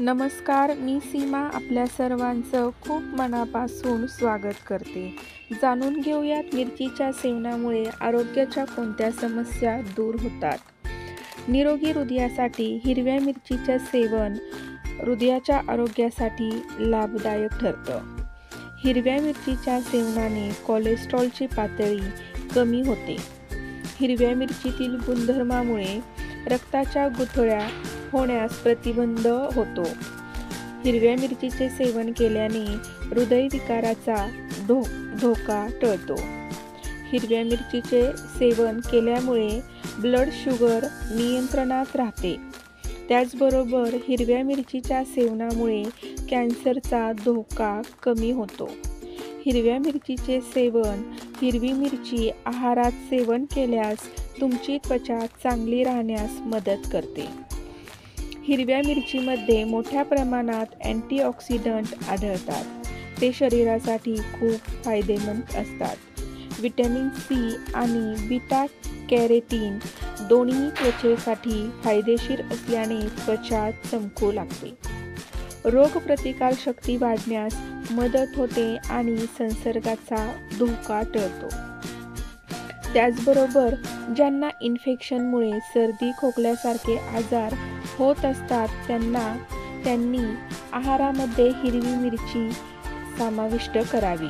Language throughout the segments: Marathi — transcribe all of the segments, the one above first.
नमस्कार, मी सीमा आपल्या सर्वांचं खूप मनापासून स्वागत करते. जाणून घेऊयात मिरचीच्या सेवनामुळे आरोग्याच्या कोणत्या समस्या दूर होतात. निरोगी हृदयासाठी हिरव्या मिरचीचे सेवन हृदयाच्या आरोग्यासाठी लाभदायक ठरतं. हिरव्या मिरचीच्या सेवनाने कोलेस्ट्रॉलची पातळी कमी होते. हिरव्या मिरचीतील गुणधर्मामुळे रक्ताच्या गुठळ्या होण्यास प्रतिबंध होतो. हिरव्या मिरचीचे सेवन केल्याने हृदयविकाराचा धोका टळतो. हिरव्या मिरचीचे सेवन केल्यामुळे ब्लड शुगर नियंत्रणात राहते. त्याचबरोबर हिरव्या मिरचीच्या सेवनामुळे कॅन्सरचा धोका कमी होतो. हिरव्या मिरचीचे सेवन हिरवी मिरची आहारात सेवन केल्यास तुमची त्वचा चांगली राहण्यास मदत करते. हिरव्या मिरचीमध्ये मोठ्या प्रमाणात अँटीऑक्सिडंट आढळतात. ते शरीरासाठी खूप फायदेमंद असतात. व्हिटॅमिन सी आणि बीटा कॅरोटीन दोन्ही त्वचेसाठी फायदेशीर असल्याने त्वचा चमकू लागते. रोगप्रतिकारशक्ती वाढण्यास मदत होते आणि संसर्गाचा धोका टळतो. त्याचबरोबर ज्यांना इन्फेक्शनमुळे सर्दी खोकल्यासारखे आजार होत असतात त्यांनी आहारामध्ये हिरवी मिरची समाविष्ट करावी.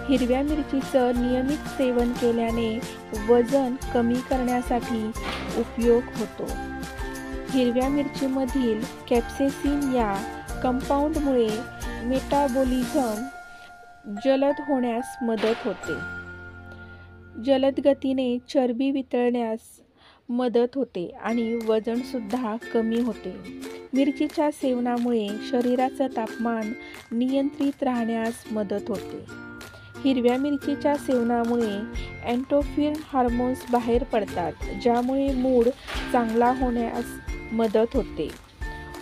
हिरव्या मिरचीचं नियमित सेवन केल्याने वजन कमी करण्यासाठी उपयोग होतो. हिरव्या मिरचीमधील कॅप्सेसिन या कंपाऊंडमुळे मेटाबॉलिझम जलद होण्यास मदत होते. जलद गतीने चरबी वितळण्यास मदत होते आणि वजनसुद्धा कमी होते. मिरचीच्या सेवनामुळे शरीराचं तापमान नियंत्रित राहण्यास मदत होते. हिरव्या मिरचीच्या सेवनामुळे एंडोर्फिन हार्मोन्स बाहेर पडतात, ज्यामुळे मूड चांगला होण्यास मदत होते.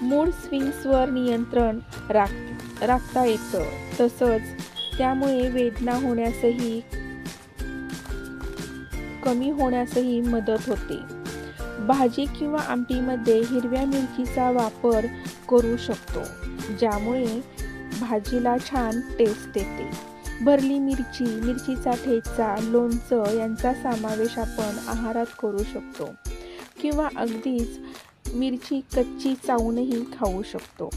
मूड स्विंग्सवर नियंत्रण राखता येतं. तसंच त्यामुळे वेदना कमी होण्यासही मदत होते. भाजी किंवा आमटीमध्ये हिरव्या मिरचीचा वापर करू शकतो, ज्यामुळे भाजीला छान टेस्ट येते. भरली मिरची, मिरचीचा ठेचा, लोणचं यांचा समावेश आपण आहारात करू शकतो किंवा अगदीच मिरची कच्ची चावूनही खाऊ शकतो.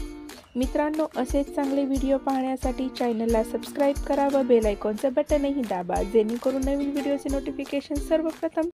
मित्रांनो, असेच चांगले व्हिडिओ पाहण्यासाठी चॅनलला सबस्क्राईब करा व बेल आयकॉनचं बटनही दाबा, जेणेकरून नवीन व्हिडिओचे नोटिफिकेशन सर्वप्रथम